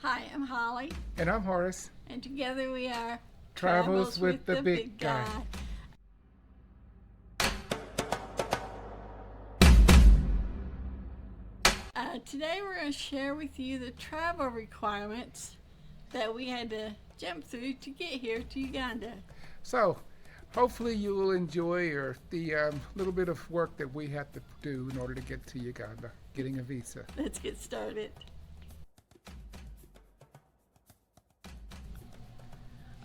Hi, I'm Holly, And I'm Horace. and together we are Travels with the Big Guy. Today we're going to share with you the travel requirements that we had to jump through to get here to Uganda. So, hopefully you will enjoy the little bit of work that we have to do in order to get to Uganda, getting a visa. Let's get started.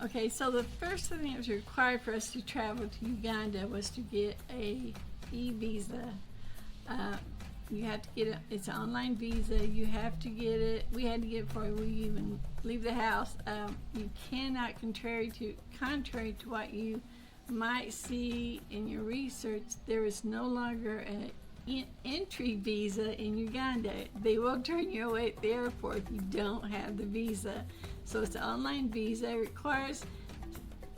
Okay, so the first thing that was required for us to travel to Uganda was to get a e-visa. You have to get it. It's an online visa. You have to get it. We had to get it before we even leave the house. You cannot, contrary to what you might see in your research, there is no longer an entry visa in Uganda. They will turn you away at the airport if you don't have the visa. So it's an online visa. It requires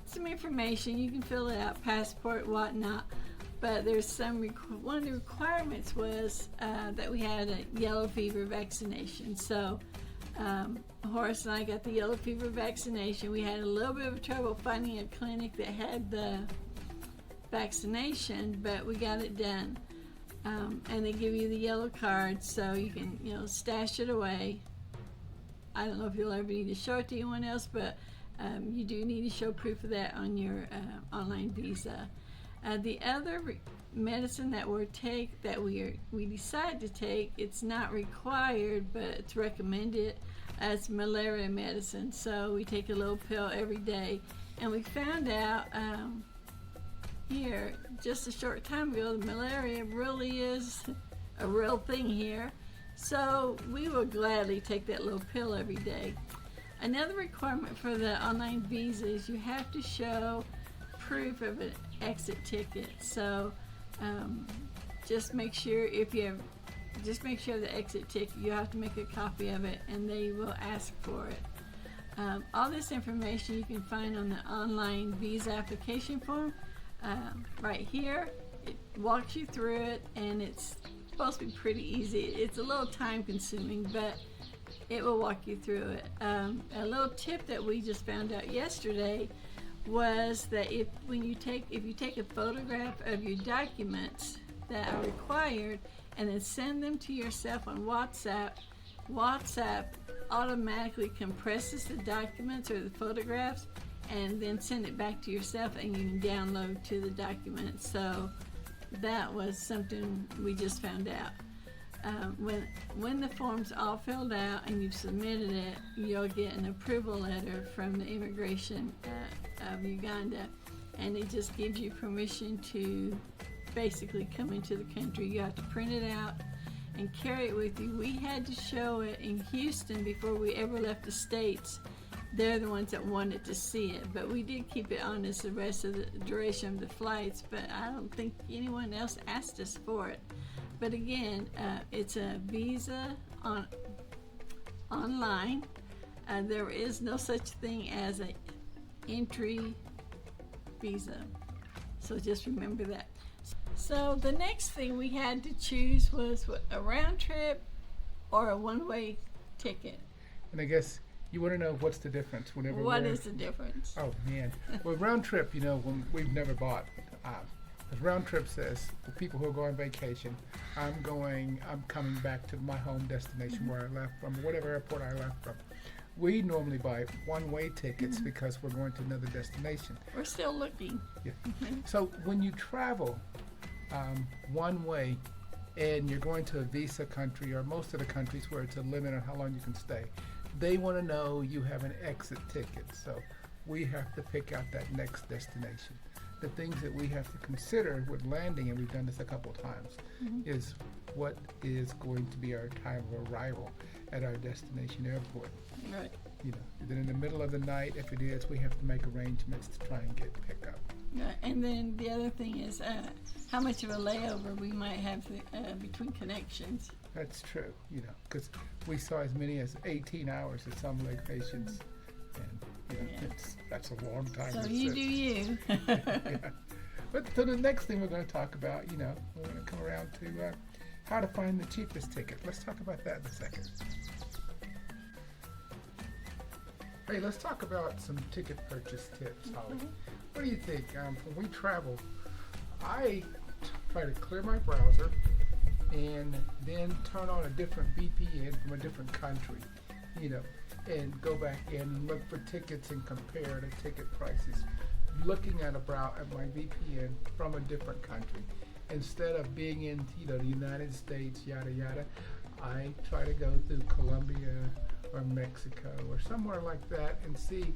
some information. You can fill it out, passport, whatnot. But there's one of the requirements was that we had a yellow fever vaccination. So Horace and I got the yellow fever vaccination. We had a little bit of trouble finding a clinic that had the vaccination, but we got it done. And they give you the yellow card so you can, stash it away. I don't know if you'll ever need to show it to anyone else, but you do need to show proof of that on your online visa. The other medicine that we decide to take, it's not required, but it's recommended as malaria medicine. So we take a little pill every day, and we found out here just a short time ago, the malaria really is a real thing here. So we will gladly take that little pill every day. Another requirement for the online visa is you have to show proof of an exit ticket. So just make sure the exit ticket, you have to make a copy of it, and they will ask for it. All this information you can find on the online visa application form right here. It walks you through it, and it's supposed to be pretty easy. It's a little time consuming, but it will walk you through it. A little tip that we just found out yesterday was that if you take a photograph of your documents that are required and then send them to yourself on WhatsApp automatically compresses the documents or the photographs and then send it back to yourself, and you can download to the document. So that was something we just found out. When the form's all filled out and you've submitted it, you'll get an approval letter from the immigration of Uganda, and it just gives you permission to basically come into the country. You have to print it out and carry it with you. We had to show it in Houston before we ever left the States. They're the ones that wanted to see it, but we did keep it on us the rest of the duration of the flights, but I don't think anyone else asked us for it. But again, it's a visa online. There is no such thing as an entry visa. So just remember that. So the next thing we had to choose was a round trip or a one-way ticket. And I guess you want to know what's the difference whenever What is the difference? Oh, man. Well, round trip, when we've never bought. The round trip says, for people who go on vacation, I'm coming back to my home destination where I left from, whatever airport I left from. We normally buy one-way tickets because we're going to another destination. We're still looking. Yeah. So when you travel one way and you're going to a visa country, or most of the countries where it's a limit on how long you can stay, they want to know you have an exit ticket. So we have to pick out that next destination. The things that we have to consider with landing, and we've done this a couple of times, is what is going to be our time of arrival at our destination airport. Right. Then in the middle of the night, if it is, we have to make arrangements to try and get pickup. Right. And then the other thing is how much of a layover we might have between connections. That's true, because we saw as many as 18 hours at some locations, and that's a long time. So you do you. Yeah. But so the next thing we're going to talk about, we're going to come around to how to find the cheapest ticket. Let's talk about that in a second. Hey, let's talk about some ticket purchase tips, Holly. What do you think? When we travel, I try to clear my browser and then turn on a different VPN from a different country, you know, and go back in and look for tickets and compare the ticket prices, looking at at my VPN from a different country. Instead of being in, the United States, yada yada, I try to go through Colombia or Mexico or somewhere like that and see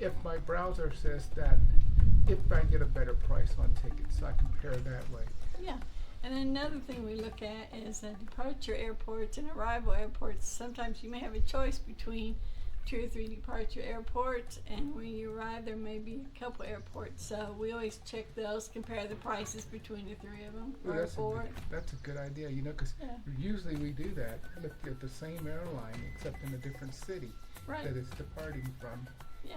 if my browser says that if I get a better price on tickets. So I compare that way. Yeah. And then another thing we look at is departure airports and arrival airports. Sometimes you may have a choice between 2 or 3 departure airports, and when you arrive there may be a couple airports. So we always check those, compare the prices between the 3 of them, or 4. That's a good idea, because usually we do that, look at the same airline except in a different city that it's departing from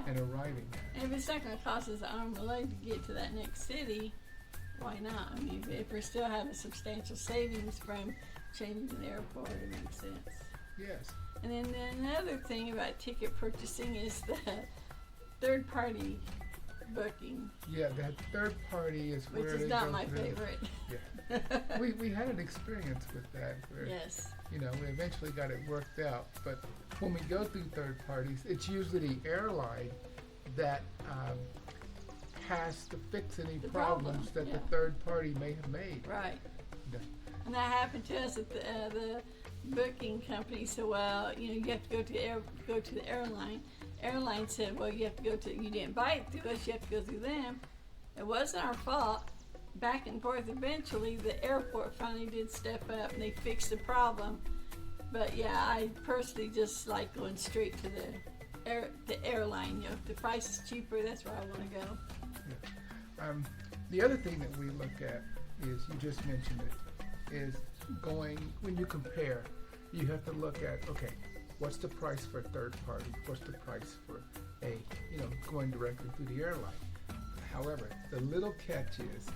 and arriving at. And if it's not going to cost us an arm and a leg to get to that next city, why not? I mean, if we're still having substantial savings from changing the airport, it makes sense. Yes. And then another thing about ticket purchasing is the third-party booking. Yeah, that third party is where which is not my favorite. Yeah. we had an experience with that where, we eventually got it worked out. But when we go through third parties, it's usually the airline that has to fix any problems that the third party may have made. Right. Yeah. And that happened to us at the booking company. So, you have to go to the airline. Airline said, well, you didn't buy it through us, you have to go through them. It wasn't our fault. Back and forth, eventually the airport finally did step up and they fixed the problem. But I personally just like going straight to the airline. If the price is cheaper, that's where I want to go. Yeah. The other thing that we look at is, you just mentioned it, is when you compare, you have to look at, okay, what's the price for a third party? What's the price for going directly through the airline? However, the little catch is,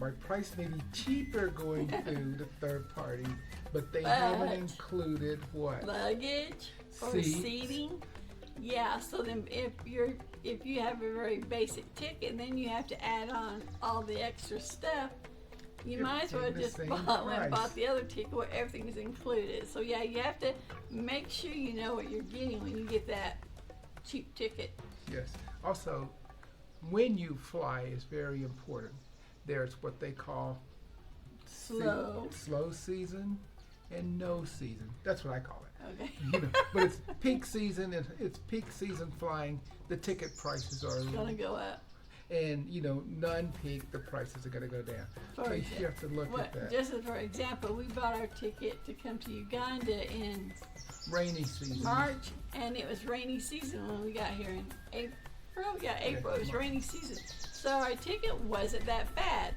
my price may be cheaper going through the third party, but they haven't included what? Luggage or seating. Yeah, so then if you have a very basic ticket, then you have to add on all the extra stuff. You might as well just bought the other ticket where everything is included. So you have to make sure you know what you're getting when you get that cheap ticket. Yes. Also, when you fly is very important. There's what they call slow season and no season. That's what I call it. Okay. But it's peak season, and it's peak season flying. The ticket prices are going to go up. And non-peak, the prices are going to go down. So you have to look at that. Just as for example, we bought our ticket to come to Uganda in rainy season, March, and it was rainy season when we got here in April. April. It was rainy season, so our ticket wasn't that bad.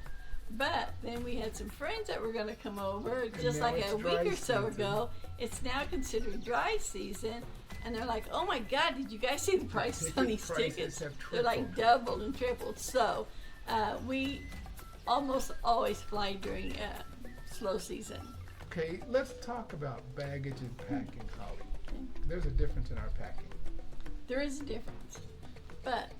But then we had some friends that were going to come over, just like a week or so ago. It's now considered dry season. And they're like, oh my God, did you guys see the prices on these tickets? They're like doubled and tripled. So we almost always fly during slow season. Okay, let's talk about baggage and packing, Holly. There's a difference in our packing. There is a difference. But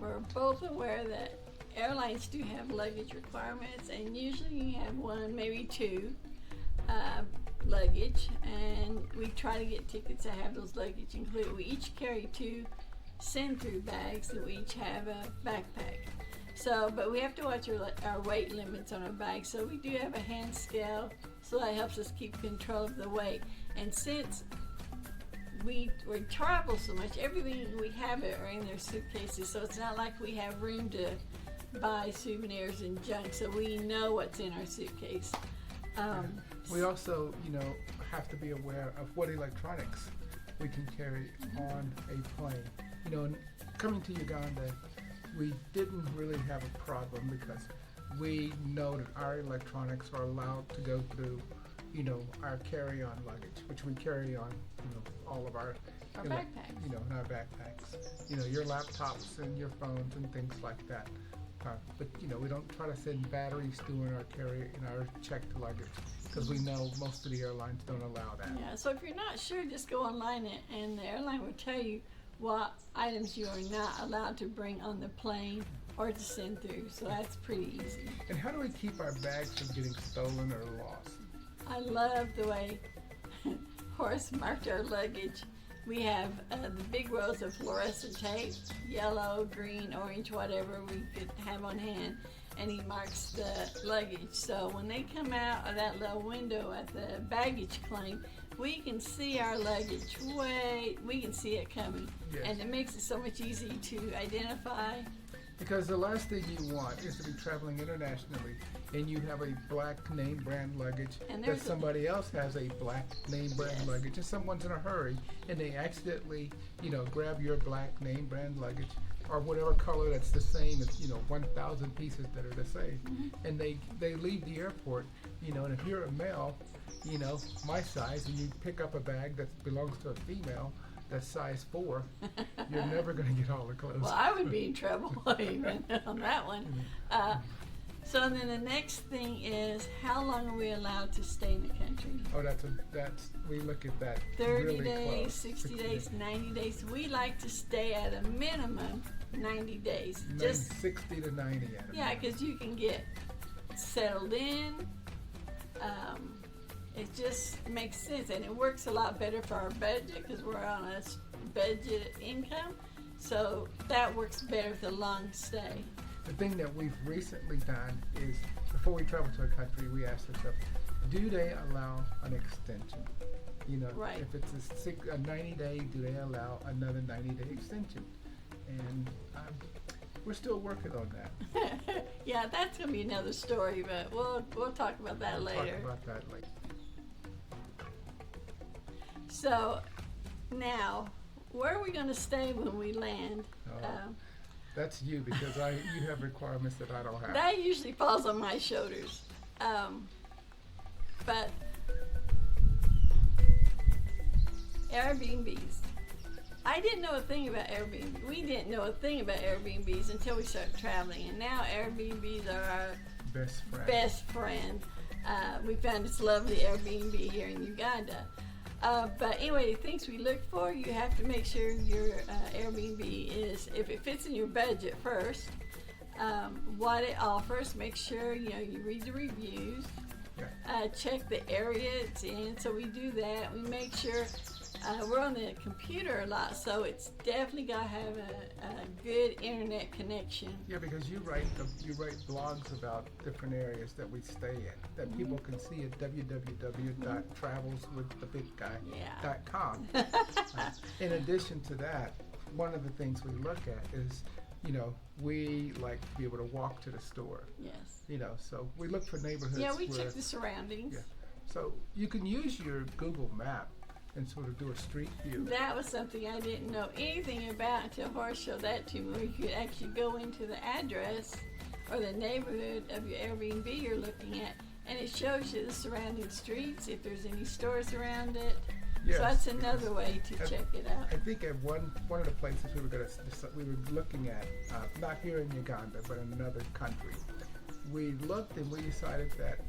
we're both aware that airlines do have luggage requirements, and usually you have 1, maybe 2. Luggage, and we try to get tickets that have those luggage included. We each carry 2 send-through bags, and we each have a backpack. So, but we have to watch our weight limits on our bags. So we do have a hand scale, so that helps us keep control of the weight. And since we travel so much, everything we have are in their suitcases, so it's not like we have room to buy souvenirs and junk. So we know what's in our suitcase. We also, have to be aware of what electronics we can carry on a plane. Coming to Uganda, we didn't really have a problem because we know that our electronics are allowed to go through, our carry-on luggage, which we carry on, all of our backpacks. In our backpacks. Your laptops and your phones and things like that. But we don't try to send batteries through in our checked luggage, because we know most of the airlines don't allow that. Yeah, so if you're not sure, just go online and the airline will tell you what items you are not allowed to bring on the plane or to send through. So that's pretty easy. And how do we keep our bags from getting stolen or lost? I love the way Horace marked our luggage. We have the big rolls of fluorescent tape, yellow, green, orange, whatever we could have on hand, and he marks the luggage. So when they come out of that little window at the baggage claim, we can see our luggage we can see it coming. Yes. And it makes it so much easier to identify. Because the last thing you want is to be traveling internationally and you have a black name brand luggage And that there's somebody else has a black name brand Yes. luggage and someone's in a hurry and they accidentally, grab your black name brand luggage or whatever color that's the same as, 1,000 pieces that are the same. Mm-hmm. And they leave the airport, and if you're a male, my size, and you pick up a bag that belongs to a female, that's size 4, you're never going to get all the clothes. Well, I would be in trouble even on that one. So then the next thing is, how long are we allowed to stay in the country? Oh, that's we look at that 30 really days, close. 60 days, 90 days. We like to stay at a minimum 90 days. 60 to 90 at a Yeah, minimum. because you can get settled in. It just makes sense, and it works a lot better for our budget because we're on a budget income. So that works better with a long stay. The thing that we've recently done is, before we travel to a country, we ask ourselves, do they allow an extension? Right. If it's a 90-day, do they allow another 90-day extension? And we're still working on that. Yeah, that's gonna be another story, but we'll talk about that We'll later. talk about that later. So now, where are we gonna stay when we land? Oh. That's you, because you have requirements that I don't have. That usually falls on my shoulders. But Airbnbs. I didn't know a thing about Airbnb. We didn't know a thing about Airbnbs until we started traveling, and now Airbnbs are our Best friend. best friend. We found this lovely Airbnb here in Uganda. But anyway, the things we look for, you have to make sure your Airbnb is, if it fits in your budget first, what it offers, make sure you read the reviews, check the area it's in. So we do that. We make sure we're on the computer a lot, so it's definitely got to have a good internet connection. Yeah, because you write blogs about different areas that we stay in that people can see at www.travelswiththebigguy.com. In addition to that, one of the things we look at is, we like to be able to walk to the store. Yes. So we look for neighborhoods. Yeah, we where, check the surroundings. Yeah. So you can use your Google map and sort of do a street view. That was something I didn't know anything about until Horace showed that to me. You could actually go into the address or the neighborhood of your Airbnb you're looking at, and it shows you the surrounding streets, if there's any stores around it. Yes, So that's another way to check it out. I think at one of the places we were looking at, not here in Uganda, but in another country, we looked and we decided that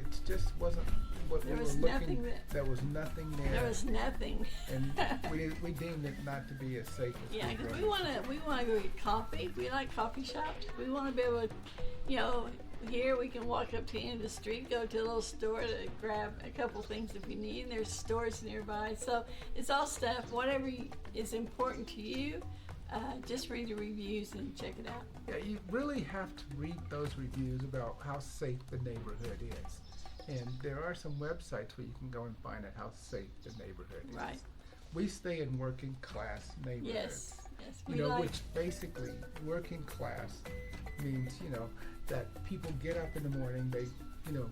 it just wasn't what There we were was looking. nothing There was nothing there. There was nothing. And we deemed it not to be as safe as Yeah, we because really we want to go get coffee. We like coffee shops. We want to be able to, here we can walk up to the end of the street, go to a little store to grab a couple things if we need. And there's stores nearby, so it's all stuff. Whatever is important to you, just read the reviews and check it out. Yeah, you really have to read those reviews about how safe the neighborhood is. And there are some websites where you can go and find out how safe the neighborhood is. Right. We stay in working class neighborhoods. Yes. We like. Which basically working class means, that people get up in the morning, they,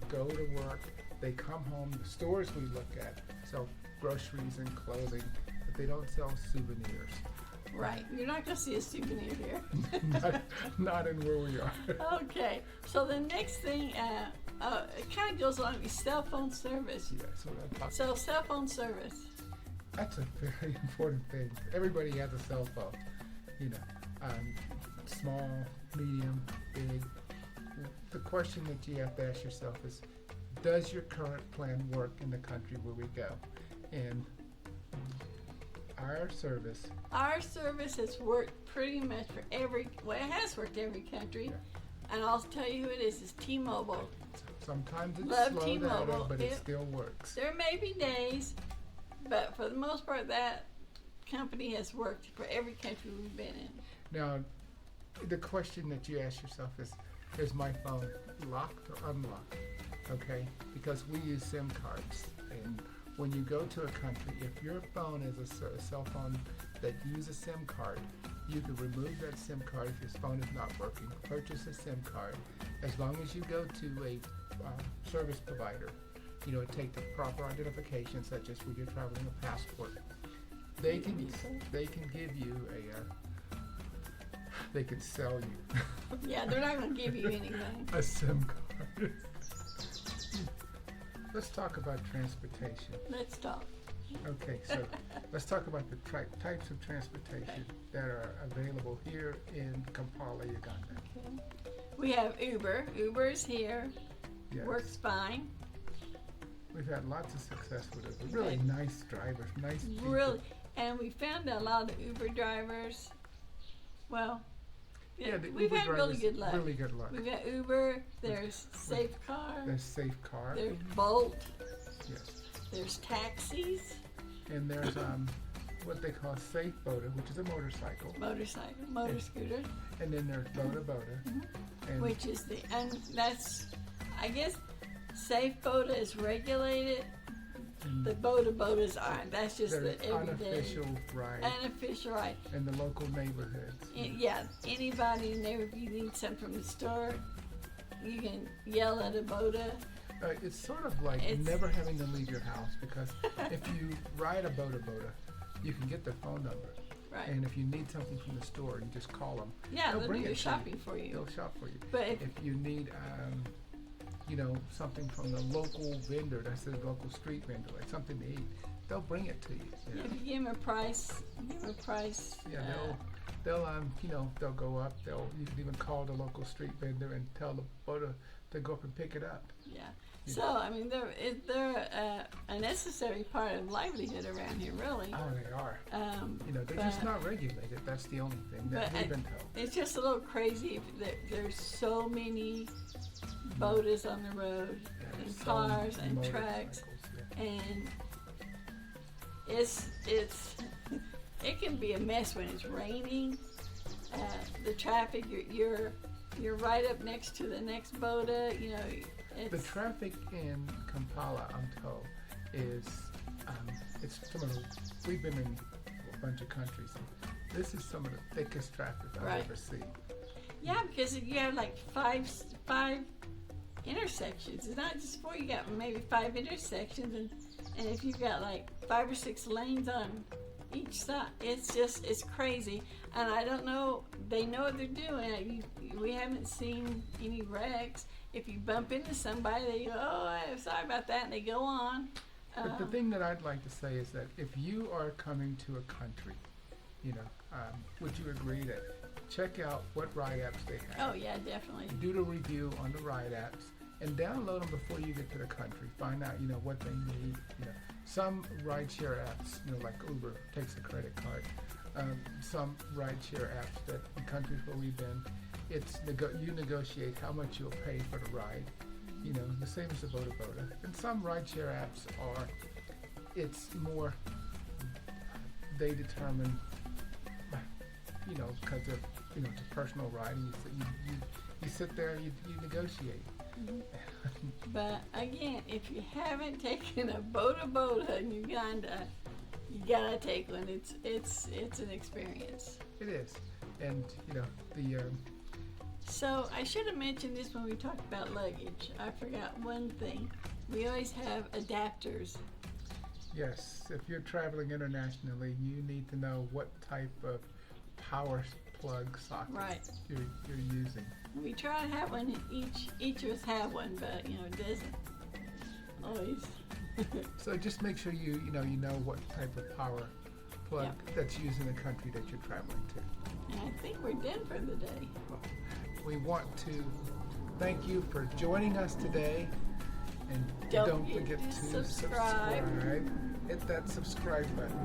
go to work, they come home, the stores we look at sell groceries and clothing, but they don't sell souvenirs. Right. You're not going to see a souvenir here. not in where we are. Okay. So the next thing, it kind of goes along with cell phone service. Yeah, so So cell phone service. that's a very important thing. Everybody has a cell phone, small, medium, big. The question that you have to ask yourself is, does your current plan work in the country where we go? And our service. Our service has worked pretty much for it has worked every country. Yeah. And I'll tell you who it is, it's T-Mobile. Sometimes it's Love slow T-Mobile. data, but it still works. There may be days, but for the most part, that company has worked for every country we've been in. Now, the question that you ask yourself is my phone locked or unlocked? Okay, because we use SIM cards, and when you go to a country, if your phone is a cell phone that uses a SIM card, you can remove that SIM card if your phone is not working. Purchase a SIM card. As long as you go to a service provider, take the proper identification, such as when you're traveling a passport. They can give you they can sell you. Yeah, they're not going to give you anything. A SIM card. Let's talk about transportation. Let's talk. Okay, so let's talk about the types of transportation that are available here in Kampala, Uganda. Okay. We have Uber. Uber is here. Yes. Works fine. We've had lots of success with it. Really nice drivers, nice people. Really, and we found that a lot of Uber drivers, well, we've Uber had really good luck. Really good luck. We've got Uber, there's Safe Car, There's Safe Car. there's Bolt, Yes. there's taxis, And there's what they call Safe Boda, which is a motorcycle. motor scooter, And then there's Boda Boda. And which is that's, I guess, Safe Boda is regulated. The Bodas aren't. That's just they're the everyday unofficial ride unofficial ride. in the local neighborhoods. Yeah, anybody in there, if you need something from the store, you can yell at a Boda. It's sort of like never having to leave your house, because if you ride a Boda Boda, you can get their phone number. Right. And if you need something from the store, you just call them. Yeah, they'll bring do it your to shopping for you. They'll shop for you. But If you need, something from the local vendor, that's the local street vendor, like something to eat, they'll bring it to you. if you give them a price, Yeah, they'll go up. You can even call the local street vendor and tell the Boda to go up and pick it up. yeah. So I mean, they're a necessary part of livelihood around here, really. Oh, they are. They're just but- not regulated. That's the only thing that but we've been told. It's just a little crazy that there's so many Bodas on the road, and So cars and many trucks, motorcycles, yeah. and it's it can be a mess when it's raining. The traffic, you're right up next to the next Boda. The traffic in Kampala, I'm told, is it's some of the, we've been in a bunch of countries. This is some of the thickest traffic I've ever seen. Yeah, because you have like five intersections. It's not just four. You got maybe 5 intersections, and if you've got like 5 or 6 lanes on each side, it's crazy. And I don't know. They know what they're doing. We haven't seen any wrecks. If you bump into somebody, they go, "Oh, I'm sorry about that," and they go on. But the thing that I'd like to say is that if you are coming to a country, would you agree that check out what ride apps they have? Oh yeah, definitely. Do the review on the ride apps and download them before you get to the country. Find out, what they need. Some rideshare apps, like Uber takes a credit card. Some rideshare apps that in countries where we've been, it's you negotiate how much you'll pay for the ride. The same as the Boda Boda. And some rideshare apps it's more, they determine, because of, it's a personal ride, and you sit there and you negotiate. Mm-hmm. But again, if you haven't taken a Boda Boda in Uganda, you gotta take one. It's an experience. It is, and So I should have mentioned this when we talked about luggage. I forgot one thing. We always have adapters. Yes, if you're traveling internationally, you need to know what type of power plug socket you're using. We try to have one. Each of us have one, but it doesn't always. So just make sure you know what type of power plug that's used in the country that you're traveling to. And I think we're done for the day. We want to thank you for joining us today, and Don't forget to subscribe. Hit that subscribe button.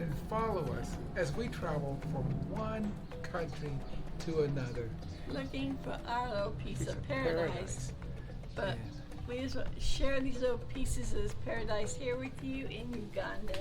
and follow us as we travel from one country to another. Looking for our little piece of paradise. But Yeah. we just want to share these little pieces of paradise here with you in Uganda.